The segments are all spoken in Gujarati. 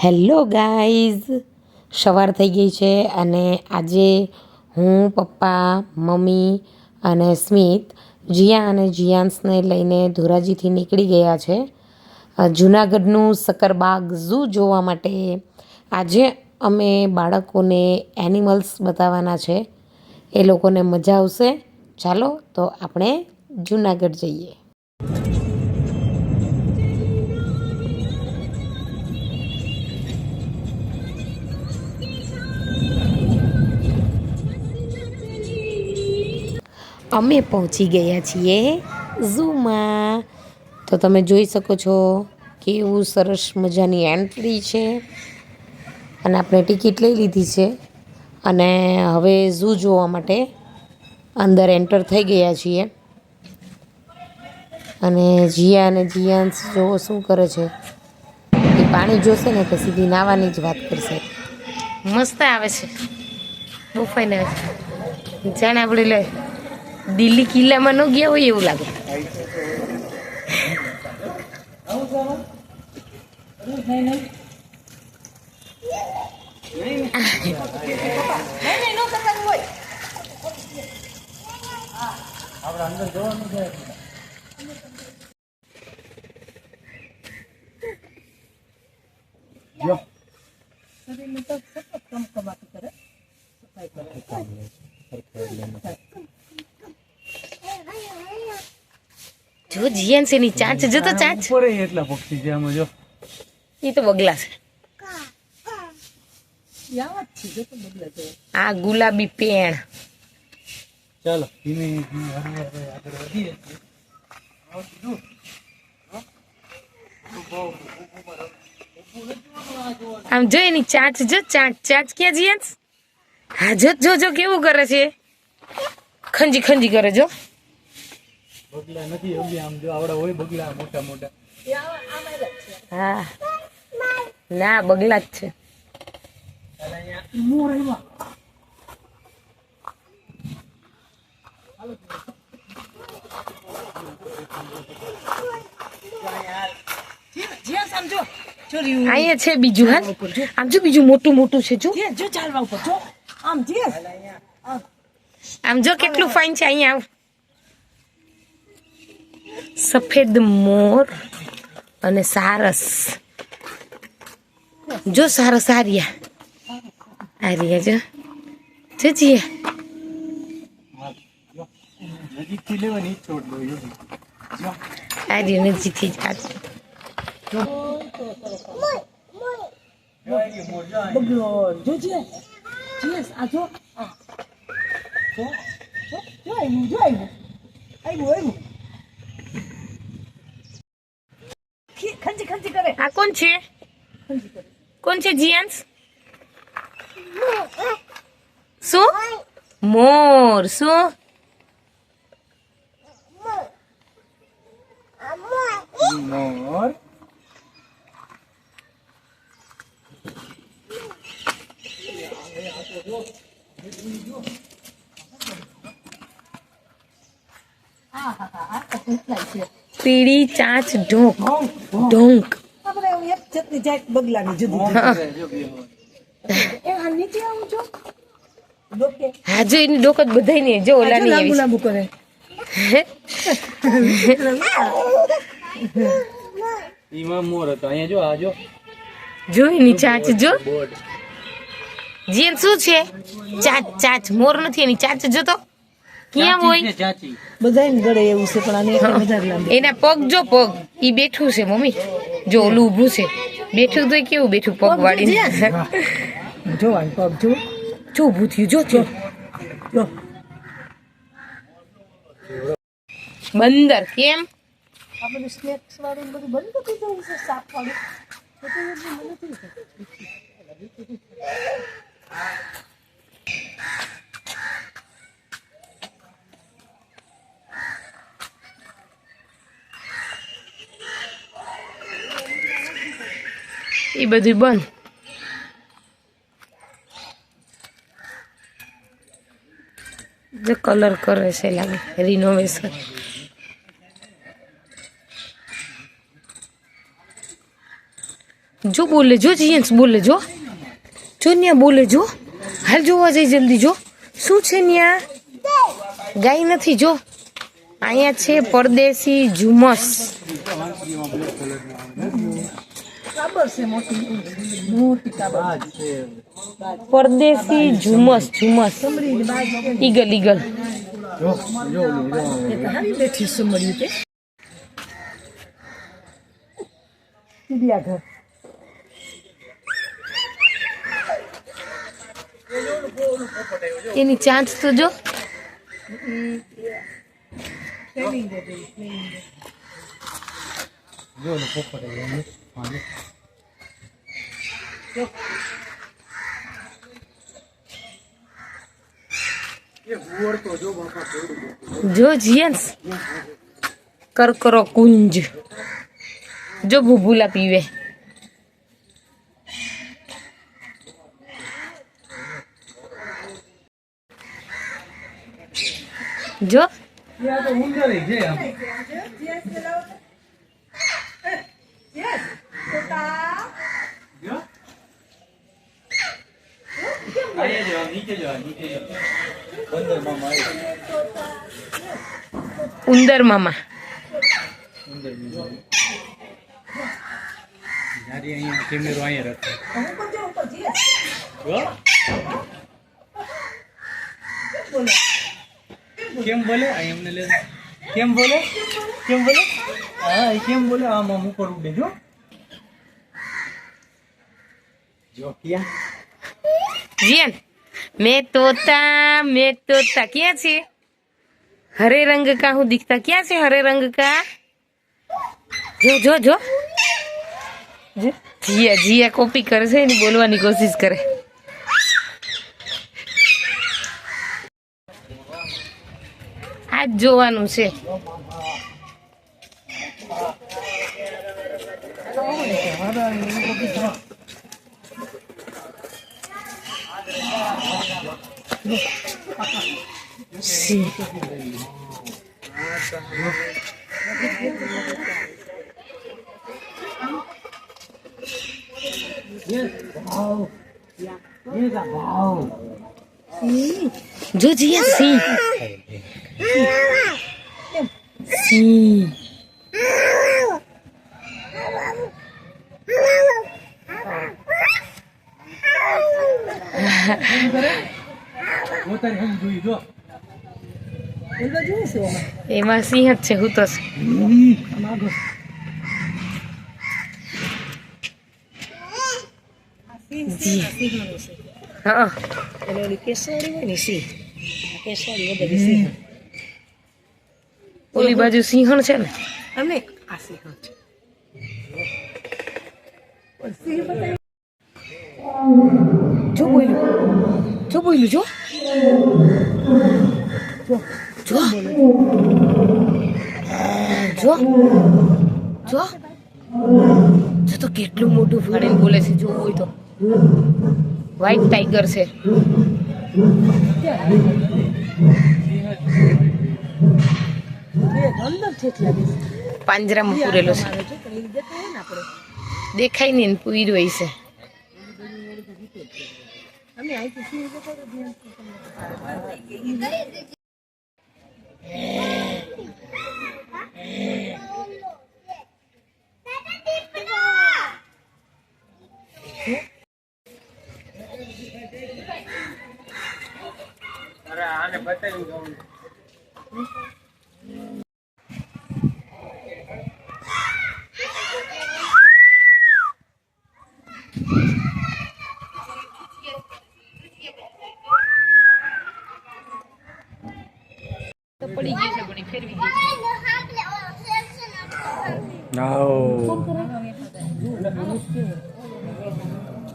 હેલો ગાઈઝ, સવાર થઈ ગઈ છે અને આજે હું, પપ્પા, મમ્મી અને સ્મિત જીયા અને જીયાન્સને લઈને ધોરાજીથી નીકળી ગયા છે જૂનાગઢનું સક્કરબાગ ઝૂ જોવા માટે. આજે અમે બાળકોને એનિમલ્સ બતાવવાના છે, એ લોકોને મજા આવશે. ચાલો તો આપણે જૂનાગઢ જઈએ. અમે પહોંચી ગયા છીએ ઝૂમાં. તો તમે જોઈ શકો છો કેવું સરસ મજાની એન્ટ્રી છે અને આપણે ટિકિટ લઈ લીધી છે અને હવે ઝૂ જોવા માટે અંદર એન્ટર થઈ ગયા છીએ. અને જીયા અને જીયાન્સ જોવો શું કરે છે. એ પાણી જોશે ને તો સીધી નાવાની જ વાત કરશે. મસ્ત આવે છે, બહુ ફાઇન આવે છે. જાણે આપણે લે દિલ્હી કિલ્લામાં ન ગયા હોય એવું લાગે. જો જીએન છે ની ચાંચ જો તો ચાંચ ઉપર એટલા પક્ષી છે આમાં જો. એ તો બગલા છે. આ ગુલાબી પેણ. ચાલો ધીમે ધીમે આગળ વધીએ. આમ જો એની ચાંચ જો ચાંચ ચાંચ ક્યાં જીએન્સ. હા જો જો જો કેવું કરે છે, ખંજી ખંજી કરે જો. બગલા નથી ઓલી આમ જો આવડા હોય બગલા મોટા મોટા. હા ના બગલા જ છે. અહીંયા છે બીજું. હા આમ જો બીજું મોટું મોટું છે જો. જો ચાલવા ઉપર જો આમ આમ જો કેટલું ફાઇન છે. અહીંયા આવ. સફેદ મોર અને સારસ જો. સારસ આર્યા આર્યા જો જો જીયા નજીકથી લેવાની છોડ દો. આર્યા નજીકથી જ આ બગલો જો છે. આ જો જો આવ્યું જો આવ્યું. ખંજી ખંજી કરે. આ કોણ છે? કોણ છે જીયાન્સ? શું? મોર. શું? મોર. પીળી ચાંચ ઢોંક ઢોંક. હા જો એની ડોક જ બધાય ને જો ઓલા ની લાંબુ કરે. ઈમાં મોર હતો. અહીંયા જો આ જો એની ચાંચ જો. જીન શું છે? ચાંચ ચાંચ. મોર નથી, એની ચાંચ જો તો ક્યાં હોય. બધાને ગળે એવું છે પણ આને વધારે લાંબી. એના પગ જો પગ ઈ બેઠું છે મમ્મી જો. ઓલું ઊભું છે બેઠું તો કેવું બેઠું પગ વાળીને જો. આ પગ જો જો ઊભું થયું જો જો. બંદર કેમ આ બધું સ્નેક્સ વાળું બધું બંધ થઈ જવું છે. સાપ વાળું એ બધું બંધ. જે કલર કરે છે લાગે રિનોવેશન. જો બોલે જો જીયન્સ બોલે જો ન્યા બોલે જો હાલ જોવા જઈ જલ્દી જો શું છે ન્યા ગાય નથી જો અહીંયા છે પરદેશી ઝુમસ પરદેશી ઝુમસ ઈગલ એની ચાંચ તો જો જો જીયન્સ કરકરો કુંજ જો ભૂભુલા પીવે જો ઉંદર મામા કેમેરો અહીંયા કેમ બોલે એમને લે કેમ બોલે હા કેમ બોલે આમાં હું કરું દેજો જો ક્યાં जियन मैं तोता क्या छे हरे रंग का हूँ दिखता क्या छे हरे रंग का जो जो जो जिया जिया कॉपी करे छे ने बोलवानी कोशिश करे आज जोवानुं छे Sí. जो जिया सी सी એમાં સિંહ જ છે હું તો હા ઓલી બાજુ સિંહણ છે ને અમે આ સિંહણ છે જો બોલ્યું જો જો જો જો તો કેટલું મોટું ફાડીને બોલે છે જો હોય તો વ્હાઈટ ટાઈગર છે પાંજરામાં પૂરેલો છે દેખાય નહીં ને પૂર્યો છે આને બતાવી દઉં પડી ગઈ છે બડી ફેરવી ગઈ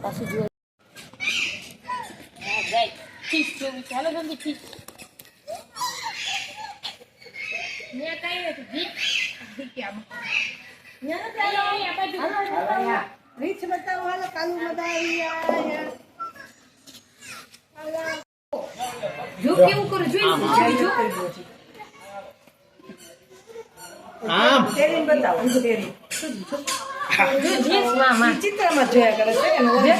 પાછું જો જાય ફીસ જોવી ચાલો જલ્દી ફીસ ને કાઈ નથી જી કે આમ ને ચાલો આ બાજુ રીચ બતાવો હાલો કાલુ મદાવી આયા જો કેવું કરું જોઈ જો આમ તેરીન બતાવો તેરી ચિત્રમાં જોયા કરે છે એનો જે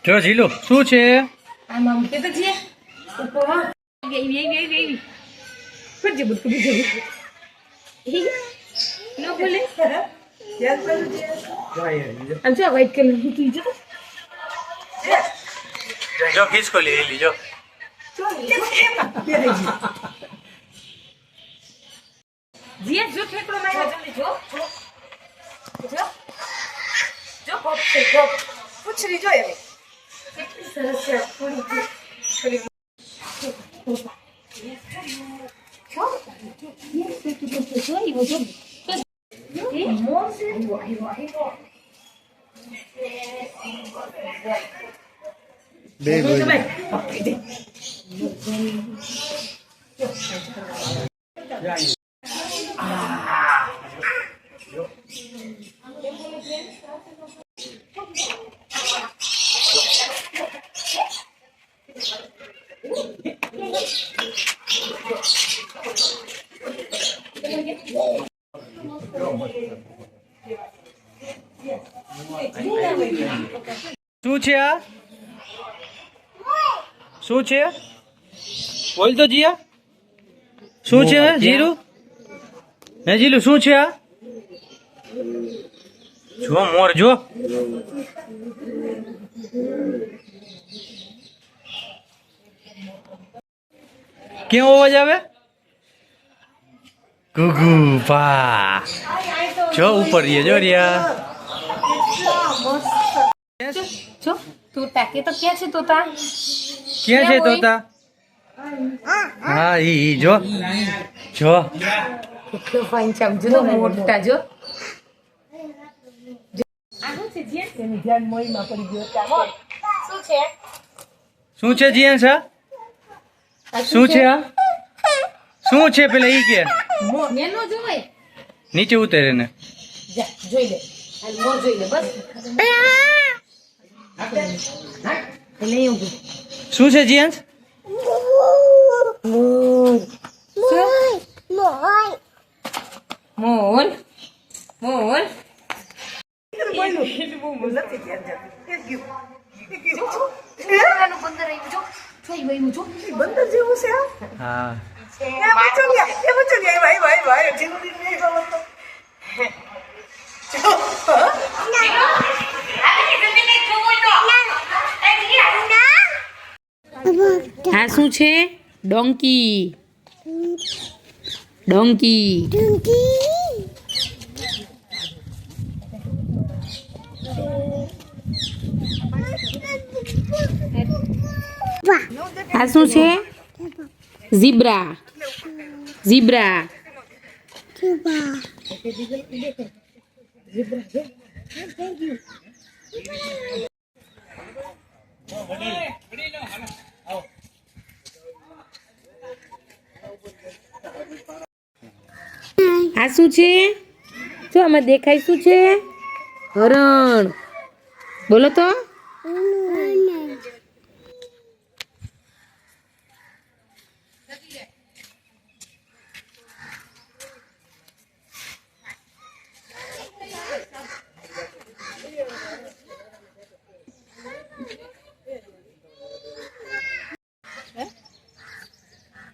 જો જીલો શું છે આમ આમ કે તો જે ઉપર ગઈ ફરજે બુટ બીજે નો બોલે યાદ કરું છે આમ જો વ્હાઈટ કલર નું તું જો જો ખીસકો લે લીજો જીએ જો ઠેકડો માર્યો જલ્દી જો જો જો કોપ છે કોપ પૂછરી જો એવી કેટલી સરસ છે થોડી શું છે આ શું છે બોલ તો જીયા શું છે જીરું હે જીલું શું છે આ જો મોર જો કેવો અવાજ આવે ગુગુ પા જો ઉપર રીએ જો રિયા જો તોતા કે તો ક્યાં છે તોતા ક્યાં છે તોતા હા ઈ જો જો કેટલો ફાઇન છે આમ જો તો મોટા જો આનું છે જે એની ધ્યાન મોઈમાં પડી ગયો કામ શું છે શું છે જીયા સા શું છે આ શું છે પેલા ઈ કે નેનો જોવાય નીચે ઉતરે ને જા જોઈ લે આ મોર જોઈ લે બસ એટલે એવું શું છે જીયાંશ મોર મોર બંદર જેવું છે હા આ શું છે ડોંકી ડોંકી આ શું છે ઝીબ્રા ઝીબ્રા આ શું છે જો આમાં દેખાય શું છે હરણ બોલો તો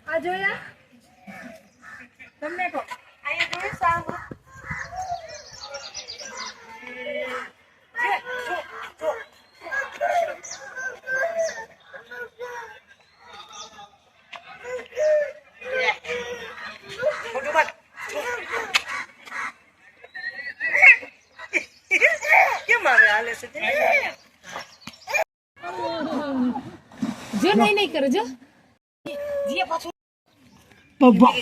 આ જોયા તમને કહો અહીંયા જોયું સાવ જો નહીં કરો જો જીએ પાછું પપ્પા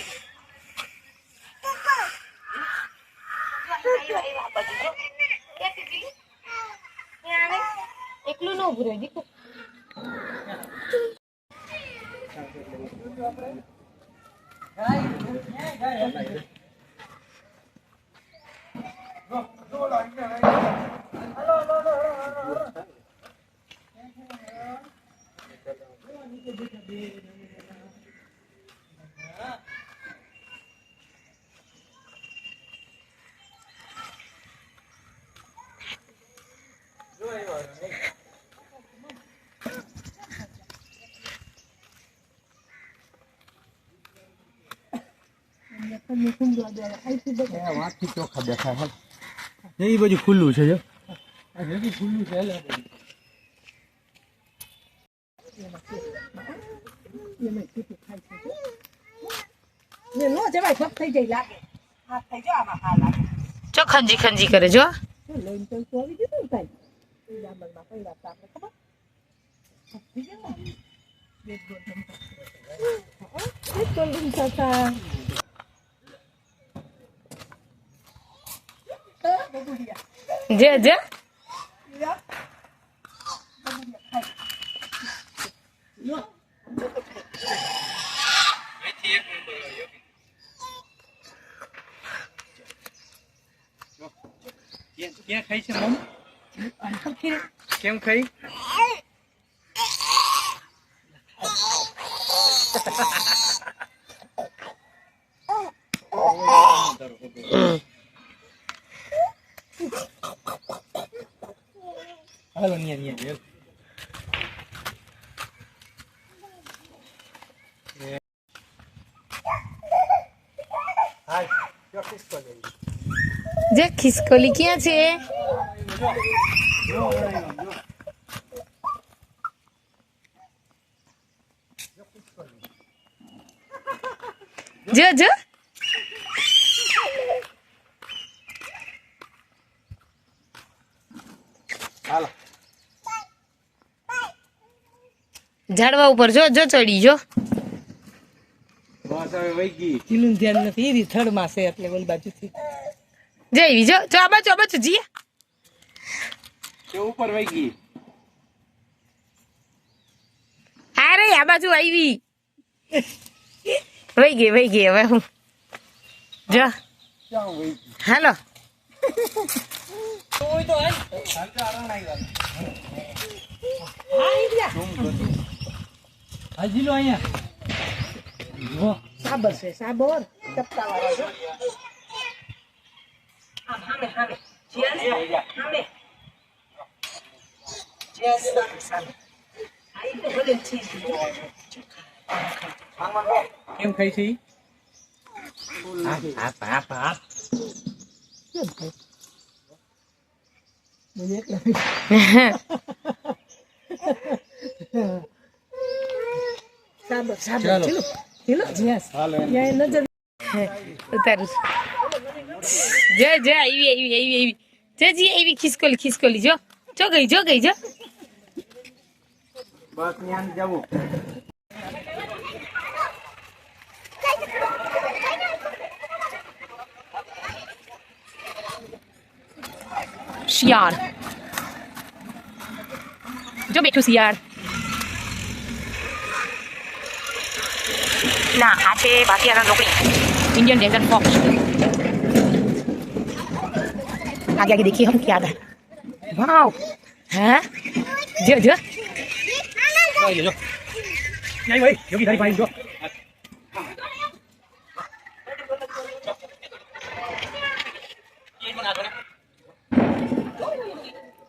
એકલું ન ઉભું રહે દીકુ ચોખા દેખાય એ બધું ખુલ્લું છે જો ખુલ્લું છે જો ખંજી ખંજી કરે જો જે જે ક્યાં ખાઈ છે મમ કેમ ખાઈ હાલો નિયા જે ખિસકોલી ક્યાં છે જો જો હાલો ઝાડવા ઉપર જો જો ચડી જો બસ હવે વઈ ગઈ એનું ધ્યાન નથી એ થર્ડ માં છે એટલે ઓલી બાજુથી જઈ જો જો આ બાજુ જીયા તે ઉપર વઈ ગઈ અરે આ બાજુ આવી વહી ગઈ હવે હું જો ક્યાં વઈ ગઈ હાલો ઓય તો હાલ હાલતા આરણ આવ્યા હાજી લો અહીંયા સાબર છે સાબર ચપટા વાળા જો કેમ ખાઈ છે ઈ? મને એકલા સાબર સાબર ચાલો. ચલો ચલો જીયાસ હાલો એમ. યા નજર ઉતારું જો જો આવી જો જી આવી ખિસકોલી જો ગઈ જો બસ ત્યાં જવું શિયાળ જો બેઠું શિયાળ ના આ છે ભાટિયાના લોકડી इंडियन डेजर्ट फॉक्स आगे आगे देखिए हम क्या था वाओ हाँ जो जो લઈ લેજો નહીં ભાઈ યોગી તારી ભાઈ જો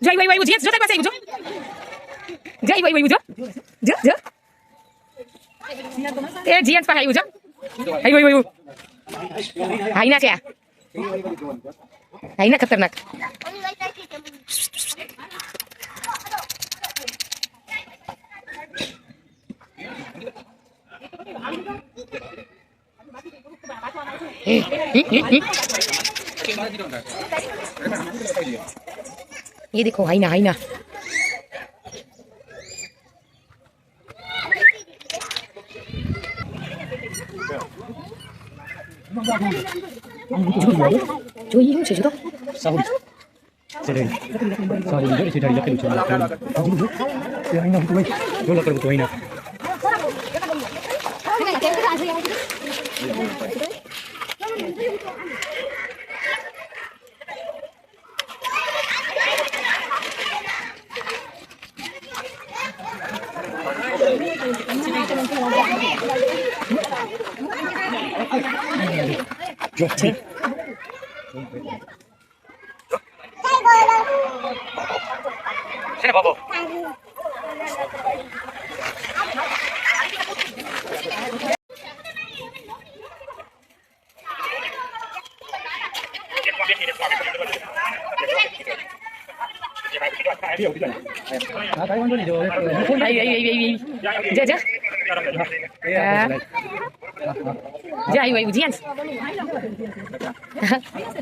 जय भाई जो जो तक पास जो जय भाई जो जो जो ए जियंस पर जो आई भाई हाई ना क्या हाई ना खतरनाक ये देखो हाई ना जो ये શું છે જો સાઉન્ડ ચડે સાઉન્ડ જોડે છે ડાળી લખેલું છે તે આઈના હું ભાઈ જો લખેલું તો આઈના જો છે છે ને બાબો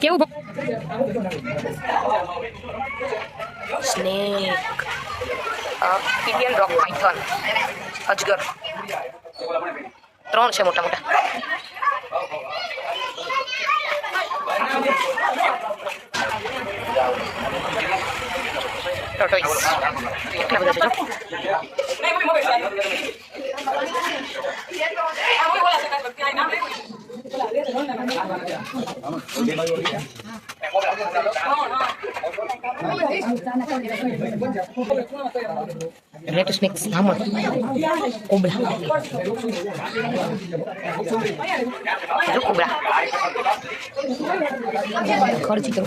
કેવું સ્નેક ઇન્ડિયન રોક પાયથોન અજગર 3 છે મોટા મોટા ટોટોઈસ કેટલા બધા છે રેટ સ્નેક સામણ કોબરા કોબરા ખર્ચી કરો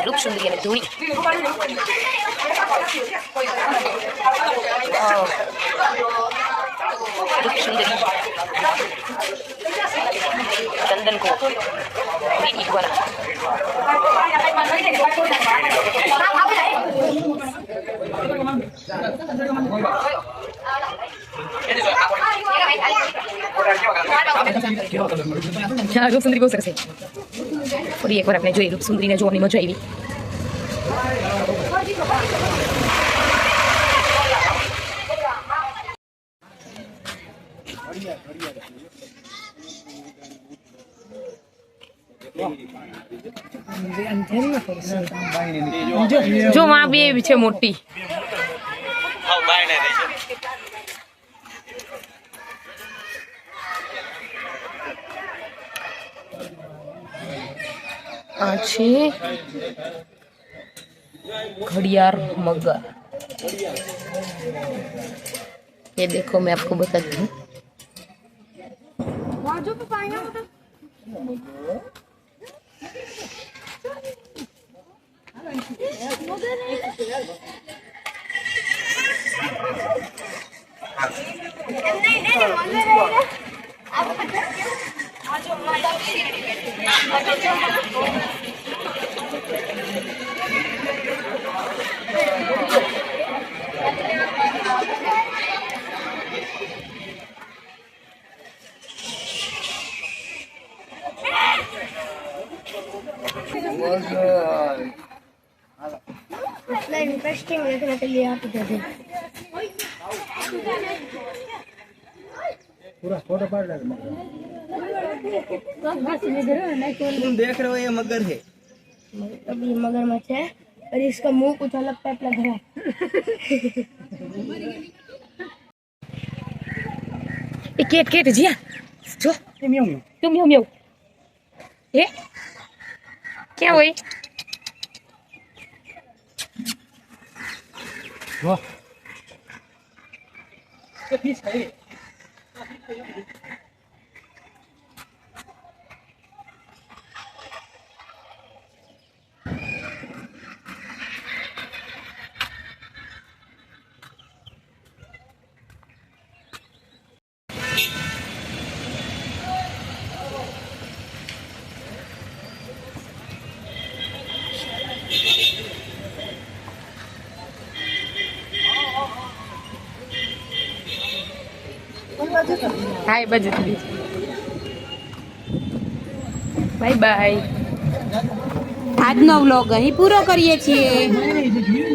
રૂપ સુંદરી અને ધૂણી રૂપ સુંદરી ચંદન કો ઈગવાના રૂપસુંદરી બહુ સરસ છે ફરી એકવાર આપણે જોઈએ રૂપસુંદરીને જોવાની મજા આવી જો માં બે છે મોટી આ છે घड़ियाल मगर ये देखो मैं आपको बताती हूँ इंटरेस्टिंग देखने के लिए आप इधर पूरा फोटो पाड़ लगा तुम देख रहे हो ये मगर है अब ये मगरमच्छ है और इसका मुंह कुछ अलग टाइप लग रहा है ये केट केट जिया जो म्याऊ तुम म्याऊ म्याऊ ये क्या हुई वाह ये फिश है હાય બાજુ બાય બાય આજનો વ્લોગ અહીં પૂરો કરીએ છીએ